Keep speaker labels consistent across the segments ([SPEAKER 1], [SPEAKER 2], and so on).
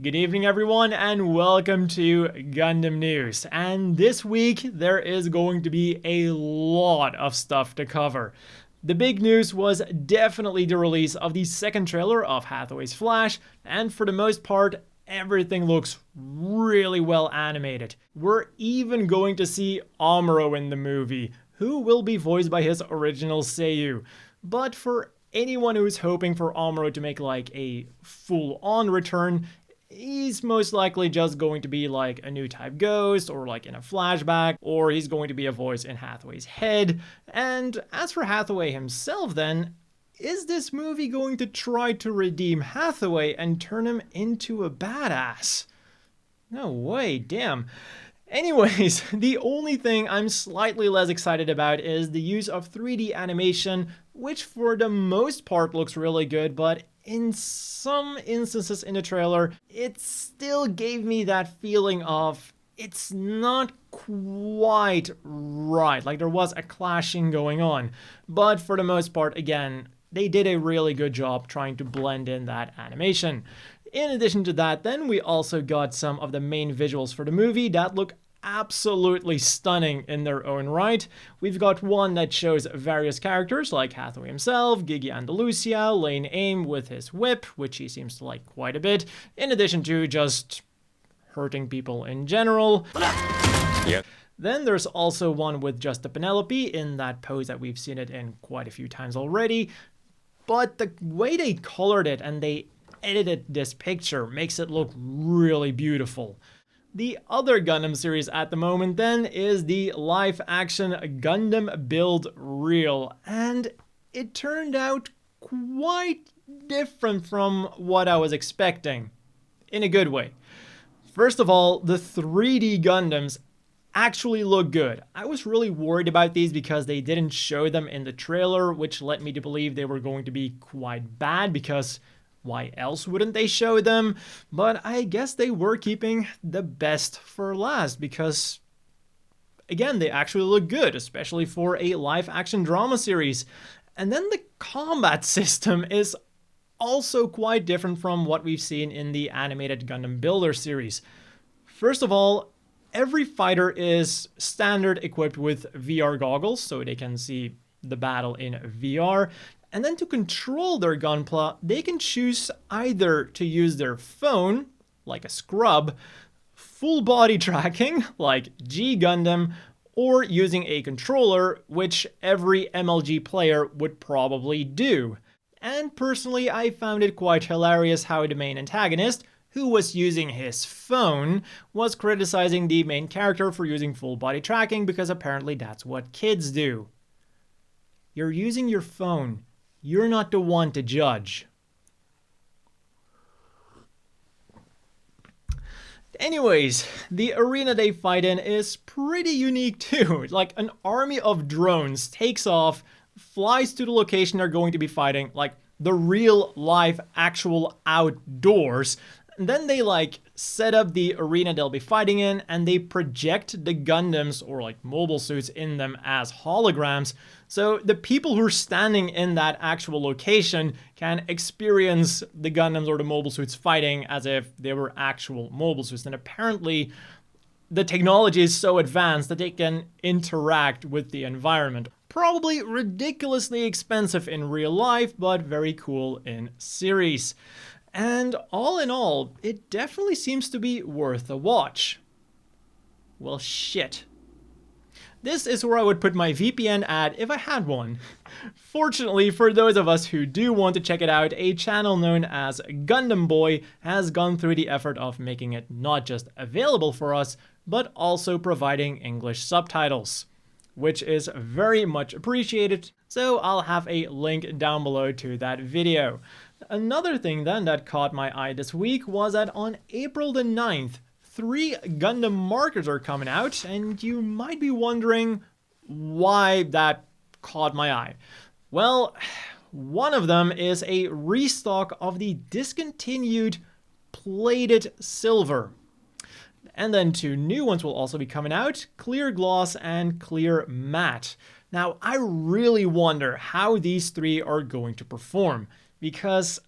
[SPEAKER 1] Good evening everyone and welcome to Gundam News. And this week there is going to be a lot of stuff to cover. The big news was definitely the release of the second trailer of Hathaway's Flash, and for the most part everything looks really well animated. We're even going to see Amuro in the movie, who will be voiced by his original seiyuu. But for anyone who's hoping for Amuro to make like a full-on return, he's most likely just going to be like a new type ghost or like in a flashback, or he's going to be a voice in Hathaway's head. And as for Hathaway himself then, is this movie going to try to redeem Hathaway and turn him into a badass? No way, damn. Anyways, the only thing I'm slightly less excited about is the use of 3D animation, which for the most part looks really good, but in some instances in the trailer, it still gave me that feeling of it's not quite right, like there was a clashing going on. But for the most part, again, they did a really good job trying to blend in that animation. In addition to that, then we also got some of the main visuals for the movie that look absolutely stunning in their own right. We've got one that shows various characters like Hathaway himself, Gigi Andalusia, Lane Aim with his whip, which he seems to like quite a bit, in addition to just hurting people in general. Yep. Then there's also one with just the Penelope in that pose that we've seen it in quite a few times already. But the way they colored it and they edited this picture makes it look really beautiful. The other Gundam series at the moment then is the live-action Gundam Build Reel, and it turned out quite different from what I was expecting, in a good way. First of all, the 3D Gundams actually look good. I was really worried about these because they didn't show them in the trailer, which led me to believe they were going to be quite bad because why else wouldn't they show them? But I guess they were keeping the best for last because, again, they actually look good, especially for a live-action drama series. And then the combat system is also quite different from what we've seen in the animated Gundam Builder series. First of all, every fighter is standard equipped with VR goggles, so they can see the battle in VR. And then to control their Gunpla, they can choose either to use their phone, like a scrub, full body tracking, like G Gundam, or using a controller, which every MLG player would probably do. And personally, I found it quite hilarious how the main antagonist, who was using his phone, was criticizing the main character for using full body tracking because apparently that's what kids do. You're using your phone. You're not the one to judge. Anyways, the arena they fight in is pretty unique too. Like an army of drones takes off, flies to the location they're going to be fighting, like the real live actual outdoors. And then they like set up the arena they'll be fighting in and they project the Gundams or like mobile suits in them as holograms. So the people who are standing in that actual location can experience the Gundams or the mobile suits fighting as if they were actual mobile suits. And apparently the technology is so advanced that they can interact with the environment. Probably ridiculously expensive in real life, but very cool in series. And all in all, it definitely seems to be worth a watch. Well, shit. This is where I would put my VPN ad if I had one. Fortunately, for those of us who do want to check it out, a channel known as Gundam Boy has gone through the effort of making it not just available for us, but also providing English subtitles, which is very much appreciated, so I'll have a link down below to that video. Another thing then that caught my eye this week was that on April the 9th, 3 Gundam Markers are coming out, and you might be wondering why that caught my eye. Well, one of them is a restock of the discontinued plated silver. And then 2 new ones will also be coming out, Clear Gloss and Clear Matte. Now, I really wonder how these 3 are going to perform, because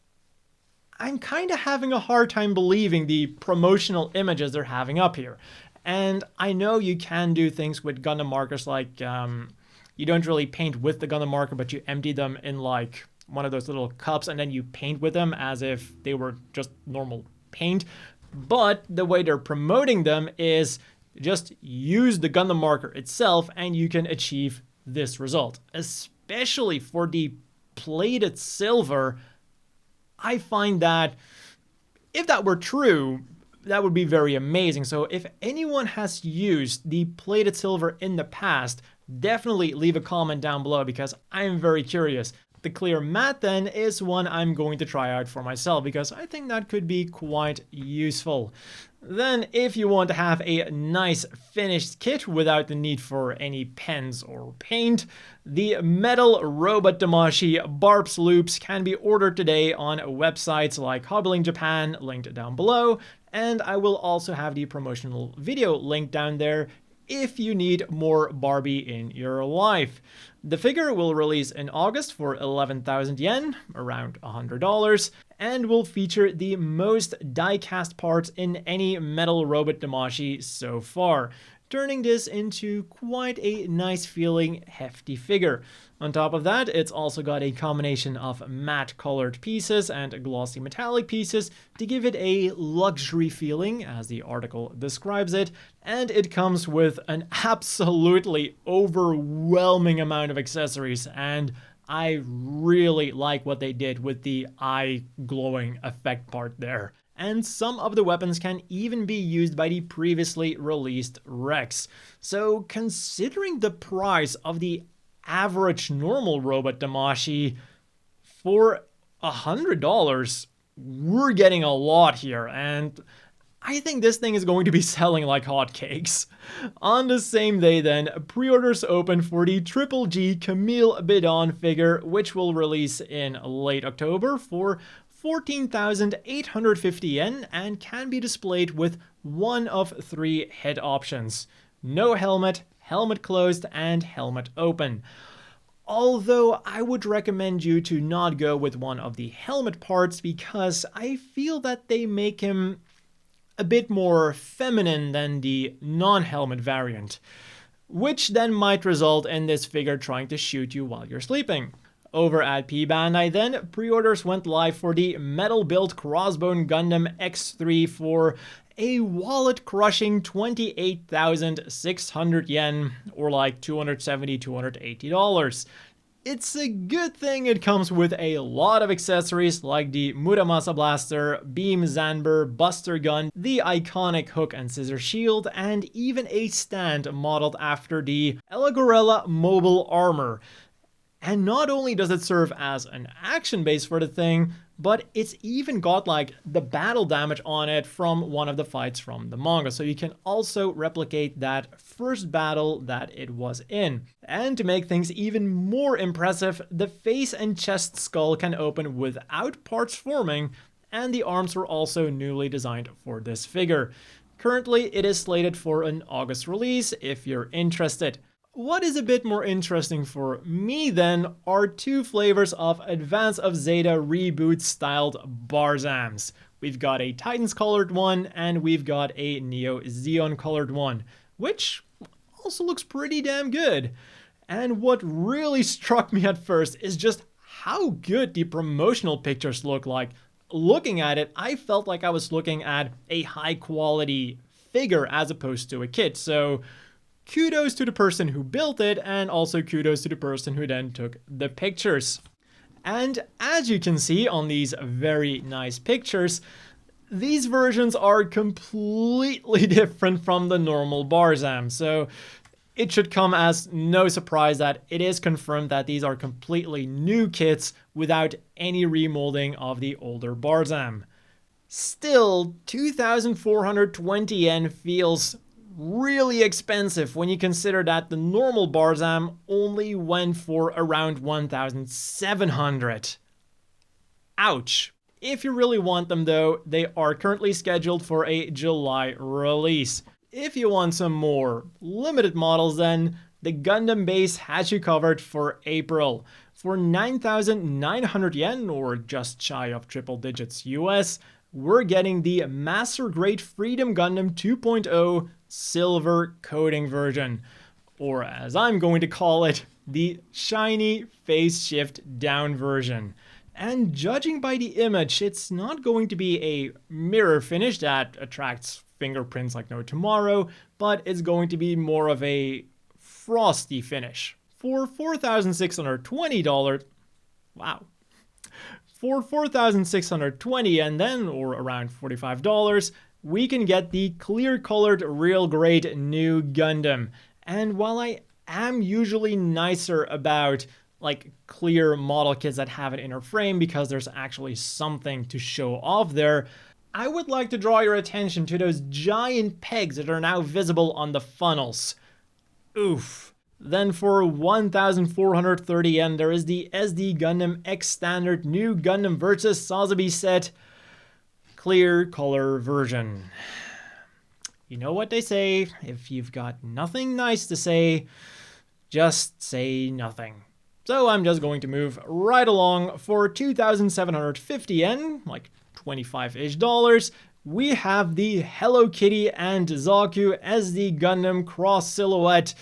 [SPEAKER 1] I'm kind of having a hard time believing the promotional images they're having up here. And I know you can do things with Gundam markers like you don't really paint with the Gundam marker, but you empty them in like one of those little cups and then you paint with them as if they were just normal paint. But the way they're promoting them is just use the Gundam marker itself and you can achieve this result. Especially for the plated silver, I find that if that were true, that would be very amazing. So if anyone has used the plated silver in the past, definitely leave a comment down below because I'm very curious. The clear matte then is one I'm going to try out for myself because I think that could be quite useful. Then if you want to have a nice finished kit without the need for any pens or paint, the metal robot Damashii Barbs loops can be ordered today on websites like Hobbling Japan, linked down below, and I will also have the promotional video linked down there if you need more Barbie in your life. The figure will release in August for 11,000 yen, around $100, and will feature the most die-cast parts in any metal robot Damashii so far, turning this into quite a nice feeling hefty figure. On top of that, it's also got a combination of matte colored pieces and glossy metallic pieces to give it a luxury feeling, as the article describes it, and it comes with an absolutely overwhelming amount of accessories, and I really like what they did with the eye glowing effect part there. And some of the weapons can even be used by the previously released Rex. So considering the price of the average normal robot Damashii, for $100, we're getting a lot here, and I think this thing is going to be selling like hotcakes. On the same day then, pre-orders open for the GGG Kamille Bidan figure, which will release in late October for 14,850 yen and can be displayed with one of 3 head options: no helmet, helmet closed, and helmet open. Although I would recommend you to not go with one of the helmet parts because I feel that they make him a bit more feminine than the non-helmet variant, which then might result in this figure trying to shoot you while you're sleeping. Over at P Bandai then, pre-orders went live for the metal-built Crossbone Gundam X3 for a wallet-crushing 28,600 yen, or like $270, $280. It's a good thing it comes with a lot of accessories like the Muramasa Blaster, Beam Zanber, Buster Gun, the iconic hook and scissor shield, and even a stand modeled after the Elagorella mobile armor. And not only does it serve as an action base for the thing, but it's even got like the battle damage on it from one of the fights from the manga. So you can also replicate that first battle that it was in. And to make things even more impressive, the face and chest skull can open without parts forming, and the arms were also newly designed for this figure. Currently, it is slated for an August release if you're interested. What is a bit more interesting for me then are 2 flavors of Advance of Zeta Reboot styled Barzams. We've got a Titans colored one and we've got a Neo Zeon colored one, which also looks pretty damn good. And what really struck me at first is just how good the promotional pictures look like. Looking at it, I felt like I was looking at a high quality figure as opposed to a kit. So kudos to the person who built it, and also kudos to the person who then took the pictures. And as you can see on these very nice pictures, these versions are completely different from the normal Barzam. So it should come as no surprise that it is confirmed that these are completely new kits without any remolding of the older Barzam. Still, 2,420 yen feels really expensive when you consider that the normal Barzam only went for around 1,700. Ouch. If you really want them though, they are currently scheduled for a July release. If you want some more limited models then, the Gundam base has you covered for April. For 9,900 yen, or just shy of triple digits US, we're getting the Master Grade Freedom Gundam 2.0 Silver Coating version, or as I'm going to call it, the shiny face shift down version. And judging by the image, it's not going to be a mirror finish that attracts fingerprints like no tomorrow, but it's going to be more of a frosty finish. For $4,620, wow. For $4,620 and then, or around $45, we can get the clear-colored real grade new Gundam. And while I am usually nicer about like clear model kits that have an inner frame because there's actually something to show off there, I would like to draw your attention to those giant pegs that are now visible on the funnels. Oof. Then for 1,430 yen, there is the SD Gundam X Standard New Gundam vs. Sazabi set clear color version. You know what they say, if you've got nothing nice to say, just say nothing. So I'm just going to move right along. For 2,750 yen, like 25-ish dollars, we have the Hello Kitty and Zaku SD Gundam Cross Silhouette.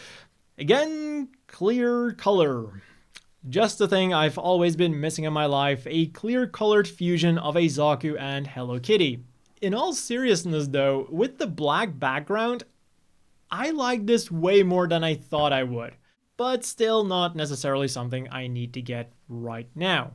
[SPEAKER 1] Again, clear color. Just the thing I've always been missing in my life, a clear colored fusion of a Zaku and Hello Kitty. In all seriousness though, with the black background, I like this way more than I thought I would, but still not necessarily something I need to get right now.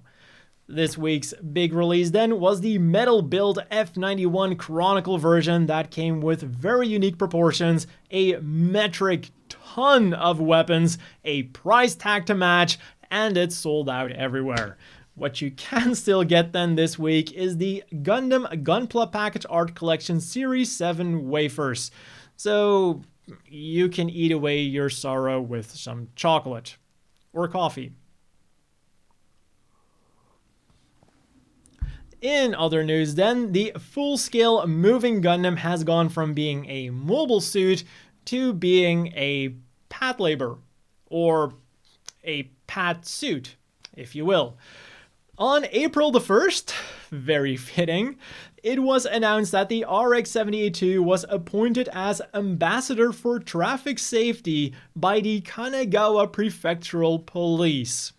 [SPEAKER 1] This week's big release then was the metal build F91 Chronicle version that came with very unique proportions, a metric ton of weapons, a price tag to match, and it's sold out everywhere. What you can still get then this week is the Gundam Gunpla Package Art Collection Series 7 Wafers. So you can eat away your sorrow with some chocolate or coffee. In other news then, the full-scale moving Gundam has gone from being a mobile suit to being a pat labor, or a pat suit, if you will. On April the 1st, very fitting, it was announced that the RX-78-2 was appointed as Ambassador for Traffic Safety by the Kanagawa Prefectural Police.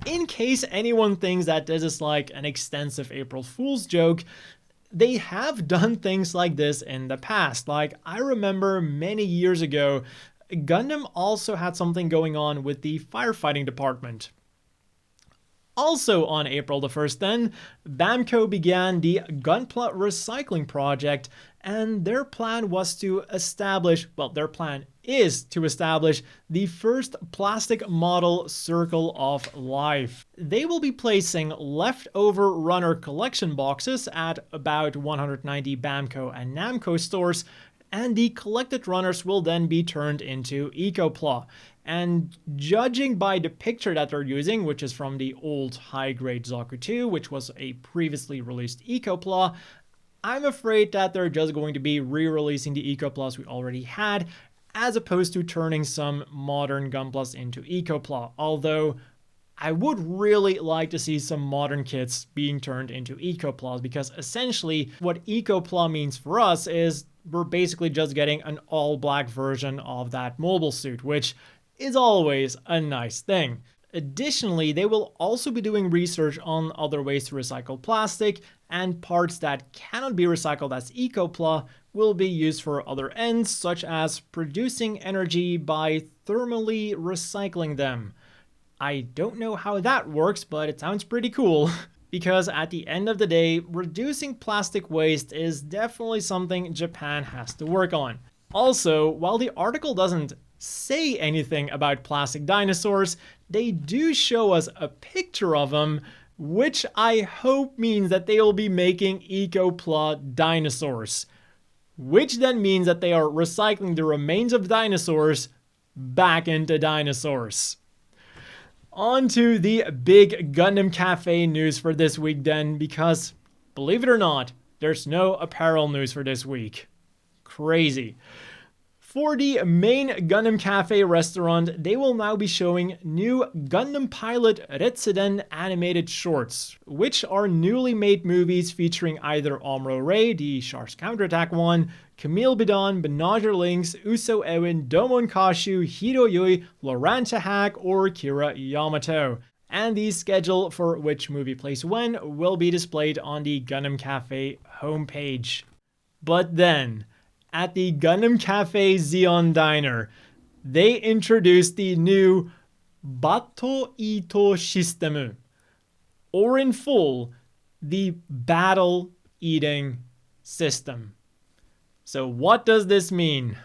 [SPEAKER 1] In case anyone thinks that this is like an extensive April Fool's joke, they have done things like this in the past. Like, I remember many years ago, Gundam also had something going on with the firefighting department. Also on April the 1st then, Bamco began the Gunpla recycling project, and their plan was to establish, well, their plan is to establish the first plastic model circle of life. They will be placing leftover runner collection boxes at about 190 Bamco and Namco stores, and the collected runners will then be turned into Ecopla. And judging by the picture that they're using, which is from the old high-grade Zaku 2, which was a previously released Ecopla, I'm afraid that they're just going to be re-releasing the Ecoplas we already had, as opposed to turning some modern Gunplas into Ecopla, although I would really like to see some modern kits being turned into Ecoplas, because essentially what Ecopla means for us is we're basically just getting an all-black version of that mobile suit, which is always a nice thing. Additionally, they will also be doing research on other ways to recycle plastic, and parts that cannot be recycled as Ecopla will be used for other ends, such as producing energy by thermally recycling them. I don't know how that works, but it sounds pretty cool. Because at the end of the day, reducing plastic waste is definitely something Japan has to work on. Also, while the article doesn't say anything about plastic dinosaurs, they do show us a picture of them, which I hope means that they will be making Ecopla dinosaurs. Which then means that they are recycling the remains of dinosaurs back into dinosaurs. On to the big Gundam Café news for this week then, because, believe it or not, there's no apparel news for this week. Crazy. For the main Gundam Café restaurant, they will now be showing new Gundam pilot Retsuden animated shorts, which are newly made movies featuring either Amuro Ray, the Char's Counterattack one, Kamille Bidan, Benager Lynx, Uso Ewin, Domon Kashu, Hiro Yui, Loranta Hack, or Kira Yamato. And the schedule for which movie plays when will be displayed on the Gundam Café homepage. But then, at the Gundam Café Zeon Diner, they introduced the new Bato Ito System, or in full, the Battle Eating System. So what does this mean?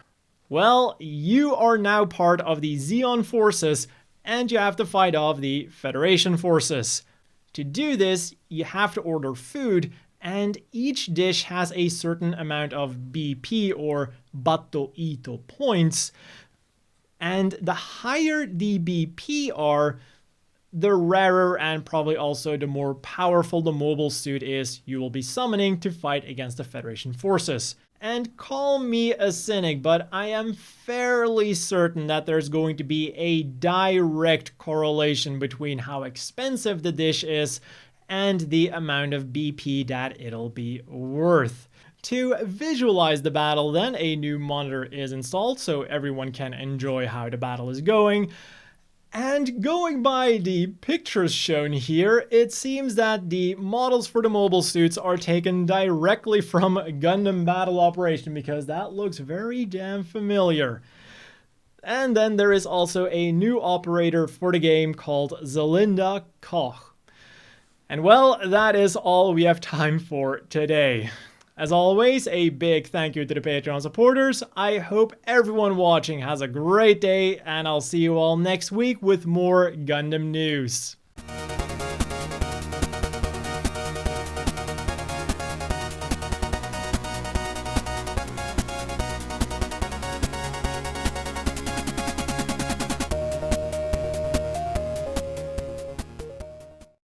[SPEAKER 1] Well, you are now part of the Zeon forces and you have to fight off the Federation forces. To do this, you have to order food, and each dish has a certain amount of BP or Bato Ito points. And the higher the BP are, the rarer and probably also the more powerful the mobile suit is you will be summoning to fight against the Federation forces. And call me a cynic, but I am fairly certain that there's going to be a direct correlation between how expensive the dish is and the amount of BP that it'll be worth. To visualize the battle then, a new monitor is installed so everyone can enjoy how the battle is going. And going by the pictures shown here, it seems that the models for the mobile suits are taken directly from Gundam Battle Operation, because that looks very damn familiar. And then there is also a new operator for the game called Zelinda Koch. And well, that is all we have time for today. As always, a big thank you to the Patreon supporters. I hope everyone watching has a great day, and I'll see you all next week with more Gundam news.